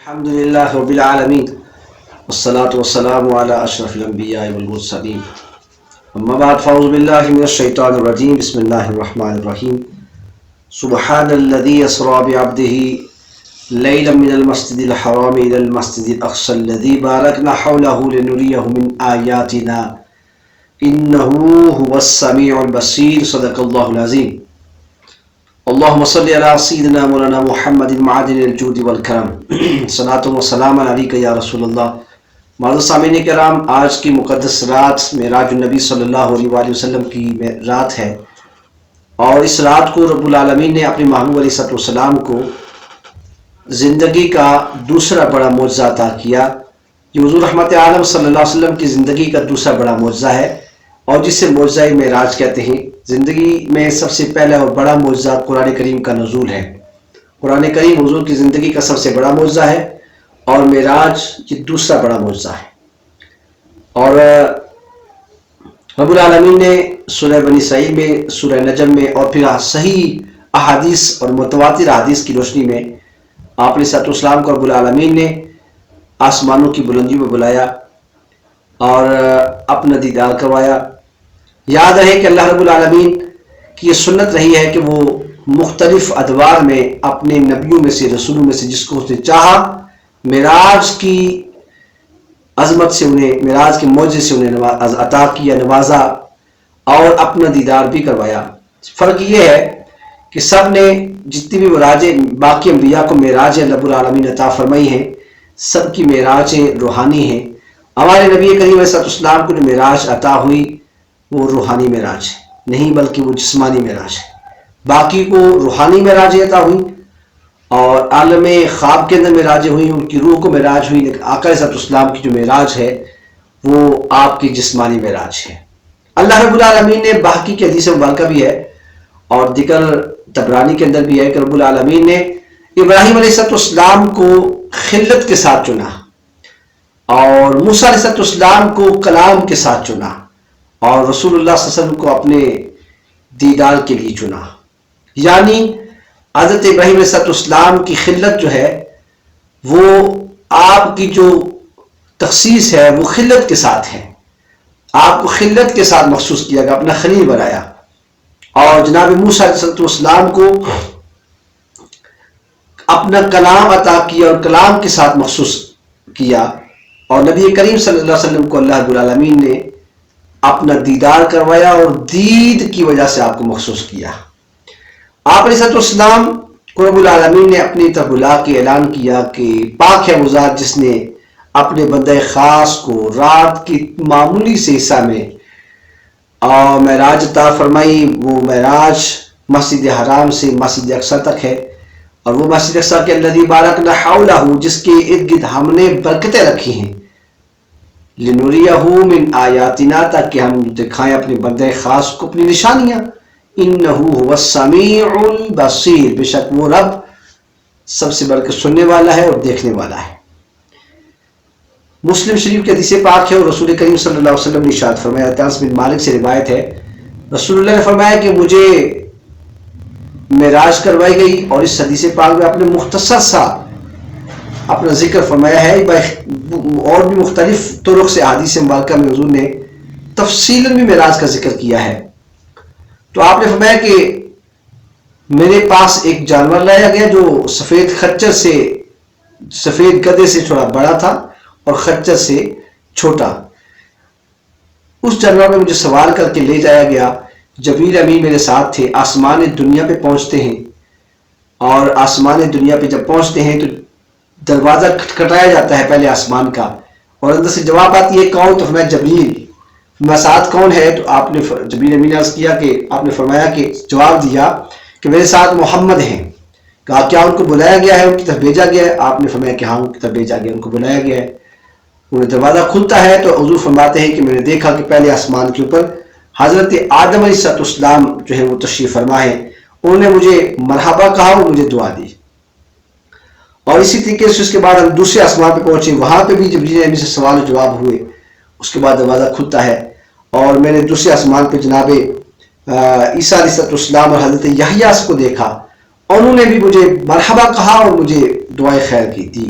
الحمد لله رب العالمين والصلاة والسلام على أشرف الأنبياء والمرسلين أما بعد فأعوذ بالله من الشيطان الرجيم بسم الله الرحمن الرحيم سبحان الذي أسرى بعبده ليلا من المسجد الحرام إلى المسجد الأقصى الذي باركنا حوله لنريه من آياتنا إنه هو السميع البصير صدق الله العظيم اللهم صل على سيدنا مولانا محمد معدن الجود والکرم صلاۃ و سلام علیک یا رسول اللہ۔ معزز سامعین کرام، آج کی مقدس رات معراج النبی صلی اللہ علیہ وآلہ وسلم کی رات ہے، اور اس رات کو رب العالمین نے اپنے محبوب علیہ السلام کو زندگی کا دوسرا بڑا معجزہ عطا کیا۔ یہ حضور رحمت عالم صلی اللہ علیہ وسلم کی زندگی کا دوسرا بڑا معجزہ ہے، اور جسے معجزہ معراج کہتے ہیں۔ زندگی میں سب سے پہلا اور بڑا معجزہ قرآن کریم کا نزول ہے۔ قرآن کریم حضور کی زندگی کا سب سے بڑا معجزہ ہے، اور معراج یہ دوسرا بڑا معجزہ ہے۔ اور رب العالمین نے سورہ بنی اسرائیل میں، سورہ نجم میں، اور پھر صحیح احادیث اور متواتر احادیث کی روشنی میں آپ علیہ السلام کو رب العالمین نے آسمانوں کی بلندیوں میں بلایا اور اپنا دیدار کروایا۔ یاد رہے کہ اللہ رب العالمین کی یہ سنت رہی ہے کہ وہ مختلف ادوار میں اپنے نبیوں میں سے، رسولوں میں سے جس کو اس نے چاہا، معراج کی عظمت سے انہیں، معراج کے معجزے سے انہیں عطا کیا، نوازا، اور اپنا دیدار بھی کروایا۔ فرق یہ ہے کہ سب نے جتنی بھی معراجیں باقی انبیاء کو معراجیں رب العالمین عطا فرمائی ہیں، سب کی معراجیں روحانی ہیں۔ ہمارے نبی کریم علیہ السلام کو جو معراج عطا ہوئی وہ روحانی معراج ہے، نہیں بلکہ وہ جسمانی معراج ہے۔ باقی کو روحانی معراج عطا ہوئی اور عالم خواب کے اندر معراجیں ہوئی، ان کی روح کو معراج ہوئی، لیکن آقا علیہ السلام کی جو معراج ہے وہ آپ کی جسمانی معراج ہے۔ اللہ رب العالمین نے باقی کی حدیث مبارکہ بھی ہے اور ذکر طبرانی کے اندر بھی ہے کہ رب العالمین نے ابراہیم علیہ السلام کو خلت کے ساتھ چنا، اور موسیٰ علیہ السلام کو کلام کے ساتھ چنا، اور رسول اللہ صلی اللہ علیہ وسلم کو اپنے دیدار کے لیے چنا۔ یعنی حضرت ابراہیم علیہ السلام کی خلت جو ہے وہ آپ کی جو تخصیص ہے وہ خلت کے ساتھ ہے، آپ کو خلت کے ساتھ مخصوص کیا گیا، اپنا خلیل بنایا۔ اور جناب موسیٰ علیہ السلام کو اپنا کلام عطا کیا اور کلام کے ساتھ مخصوص کیا، اور نبی کریم صلی اللہ علیہ وسلم کو اللہ رب العالمین نے اپنا دیدار کروایا اور دید کی وجہ سے آپ کو مخصوص کیا۔ آپ علیہ السلام کو رب العالمین نے اپنی طرف بلا کے اعلان کیا کہ پاک ہے وہ ذات جس نے اپنے بندہ خاص کو رات کی معمولی سے حصہ میں معراج عطا فرمائی۔ وہ معراج مسجد حرام سے مسجد اقصی تک ہے، اور وہ مسجد اقصی کے الذی بارکنا حولہ، جس کے ارد گرد ہم نے برکتیں رکھی ہیں، لنریہ من آیاتنا، تاکہ ہم دکھائیں اپنے بندے خاص کو اپنی نشانیاں۔ انہ هو السمیع البصیر، بے شک وہ رب سب سے بڑھ کر سننے والا ہے اور دیکھنے والا ہے۔ مسلم شریف کے حدیث پاک ہے، اور رسول کریم صلی اللہ علیہ وسلم نے ارشاد فرمایا، انس بن مالک سے روایت ہے، رسول اللہ نے فرمایا کہ مجھے معراج کروائی گئی، اور اس حدیث پاک میں آپ نے مختصر سا اپنا ذکر فرمایا ہے، اور بھی مختلف طرق سے احادیث مبارکہ میں حضور نے تفصیلاً بھی معراج کا ذکر کیا ہے۔ تو آپ نے فرمایا کہ میرے پاس ایک جانور لایا گیا جو سفید خچر سے، سفید گدھے سے تھوڑا بڑا تھا اور خچر سے چھوٹا۔ اس جانور میں مجھے سوار کر کے لے جایا گیا، جبریل امین میرے ساتھ تھے۔ آسمان دنیا پہ پہنچتے ہیں، اور آسمان دنیا پہ جب پہنچتے ہیں تو دروازہ کھٹکھٹایا جاتا ہے پہلے آسمان کا، اور اندر سے جواب آتی ہے کون؟ تو فرمایا جبریل۔ میرے ساتھ کون ہے؟ تو آپ نے جبریل امین نے عرض کیا کہ آپ نے فرمایا کہ جواب دیا کہ میرے ساتھ محمد ہیں۔ کہا کیا ان کو بلایا گیا ہے، ان کی طرف بھیجا گیا ہے؟ آپ نے فرمایا کہ ہاں ان کی طرف بھیجا گیا، ان کو بلایا گیا ہے۔ انہیں دروازہ کھلتا ہے تو حضور فرماتے ہیں کہ میں نے دیکھا کہ پہلے آسمان کے اوپر حضرت آدم علیہ السلام جو ہے وہ تشریف فرما ہے، انہوں نے مجھے مرحبا کہا اور مجھے دعا دی۔ اور اسی طریقے سے اس کے بعد ہم دوسرے آسمان پہ پہنچے، وہاں پہ بھی جبریل امین سے سوال و جواب ہوئے۔ اس کے بعد دروازہ کھلتا ہے، اور میں نے دوسرے آسمان پہ جناب عیسیٰ علیہ السلام اور حضرت یحییٰ کو دیکھا، اور انہوں نے بھی مجھے مرحبا کہا اور مجھے دعائیں خیر کی تھی۔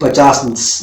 50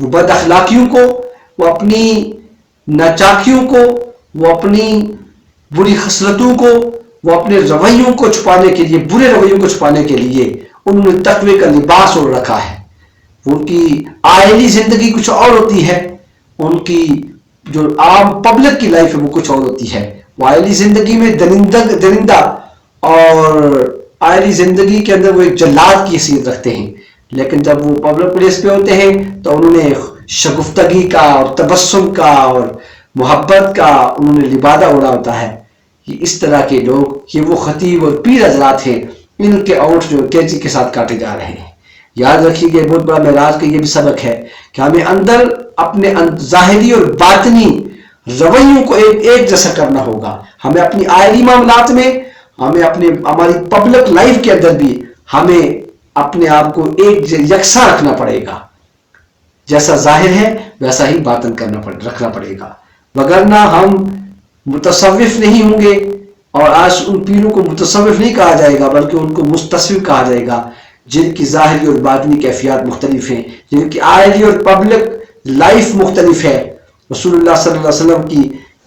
وہ بد اخلاقیوں کو، وہ اپنی ناچاکیوں کو، وہ اپنی بری خصلتوں کو، وہ اپنے رویوں کو چھپانے کے لیے، برے رویوں کو چھپانے کے لیے انہوں نے تقوی کا لباس اوڑھ رکھا ہے. ان کی آئلی زندگی کچھ اور ہوتی ہے، ان کی جو عام پبلک کی لائف ہے وہ کچھ اور ہوتی ہے. وہ آئلی زندگی میں درندہ اور آئلی زندگی کے اندر وہ ایک جلاد کی حیثیت رکھتے ہیں، لیکن جب وہ پبلک پلیس پہ ہوتے ہیں تو انہوں نے شگفتگی کا اور تبسم کا اور محبت کا انہوں نے لبادہ اوڑھا ہوتا ہے. یہ اس طرح کے لوگ، یہ وہ خطیب اور پیر حضرات ہیں، ان کے اونٹ جو کینچی کے ساتھ کاٹے جا رہے ہیں. یاد رکھیے کہ بہت بڑا معراج کا یہ بھی سبق ہے کہ ہمیں اندر اپنے ظاہری اور باطنی رویوں کو ایک جیسا کرنا ہوگا. ہمیں اپنی آئلی معاملات میں، ہمیں ہماری پبلک لائف کے اندر بھی ہمیں اپنے آپ کو ایک یکساں رکھنا پڑے گا. جیسا ظاہر ہے ویسا ہی باطن رکھنا پڑے گا، وگرنہ ہم متصوف نہیں ہوں گے. اور آج ان پیروں کو متصوف نہیں کہا جائے گا بلکہ ان کو مستصوف کہا جائے گا، جن کی ظاہری اور باطنی کیفیات مختلف ہیں، جن کی آئلی اور پبلک لائف مختلف ہے. رسول اللہ صلی اللہ علیہ وسلم کی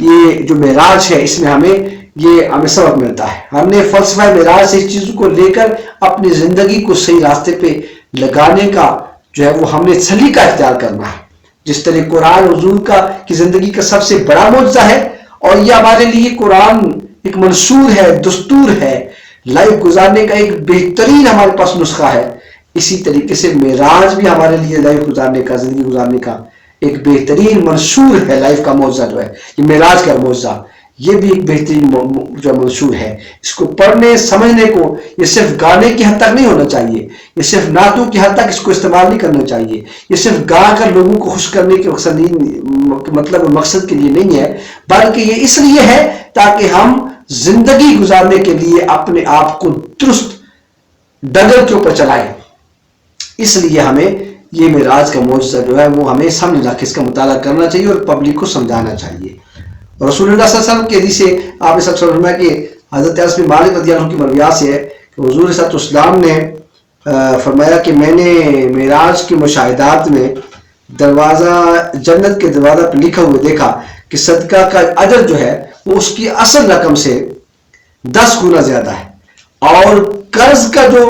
یہ جو معراج ہے، اس میں ہمیں سبق ملتا ہے. ہم نے فلسفہ معراج سے اس چیز کو لے کر اپنی زندگی کو صحیح راستے پہ لگانے کا جو ہے وہ ہم نے سلیقہ اختیار کرنا ہے. جس طرح قرآن حضور کی زندگی کا سب سے بڑا معجزہ ہے، اور یہ ہمارے لیے قرآن ایک منشور ہے، دستور ہے، لائف گزارنے کا ایک بہترین ہمارے پاس نسخہ ہے. اسی طریقے سے معراج بھی ہمارے لیے لائف گزارنے کا، زندگی گزارنے کا ایک بہترین منشور ہے. لائف کا معجزہ جو ہے یہ معراج کا معجزہ، یہ بھی ایک بہترین جو منشور ہے. اس کو پڑھنے سمجھنے کو یہ صرف گانے کی حد تک نہیں ہونا چاہیے، یہ صرف نعتوں کی حد تک اس کو استعمال نہیں کرنا چاہیے، یہ صرف گا کر لوگوں کو خوش کرنے کے مقصد کے لیے نہیں ہے، بلکہ یہ اس لیے ہے تاکہ ہم زندگی گزارنے کے لیے اپنے آپ کو درست ڈگر کے اوپر چلائیں. اس لیے ہمیں یہ معراج کا معجزہ جو ہے وہ ہمیں سمجھ رکھ اس کا مطالعہ کرنا چاہیے اور پبلک کو سمجھانا چاہیے. رسول اللہ صلی اللہ علیہ وسلم کے حدیث سے آپ نے سب سے فرمایا کہ حضرت انس بن مالک رضی اللہ عنہ کی مرویات سے ہے کہ حضور صلی اللہ علیہ وسلم نے فرمایا کہ میں نے معراج کے مشاہدات میں جنت کے دروازہ پہ لکھا ہوا دیکھا کہ صدقہ کا اجر جو ہے وہ اس کی اصل رقم سے 10 گنا زیادہ ہے، اور قرض کا جو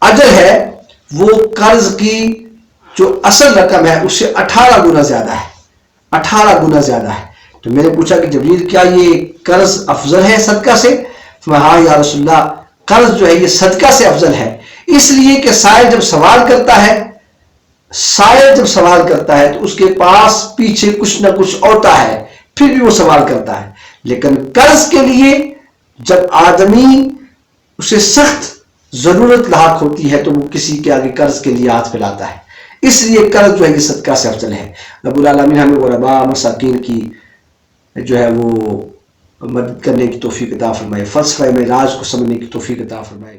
اجر ہے وہ قرض کی جو اصل رقم ہے اس سے 18 گنا زیادہ ہے. 18 گنا زیادہ ہے. تو میں نے پوچھا کہ جبریل کیا یہ قرض افضل ہے صدقہ سے؟ ہاں یا رسول اللہ، قرض جو ہے یہ صدقہ سے افضل ہے، اس لیے کہ سائل جب سوال کرتا ہے تو اس کے پاس پیچھے کچھ نہ کچھ ہوتا ہے، پھر بھی وہ سوال کرتا ہے. لیکن قرض کے لیے جب آدمی اسے سخت ضرورت لاحق ہوتی ہے تو وہ کسی کے آگے قرض کے لیے ہاتھ پھیلاتا ہے. اس لیے قرض جو ہے یہ صدقہ سے افضل ہے. رب العالمین ہمیں غرباء مساکین کی جو ہے وہ مدد کرنے کی توفیق عطا فرمائے، فلسفہ معراج کو سمجھنے کی توفیق عطا فرمائے.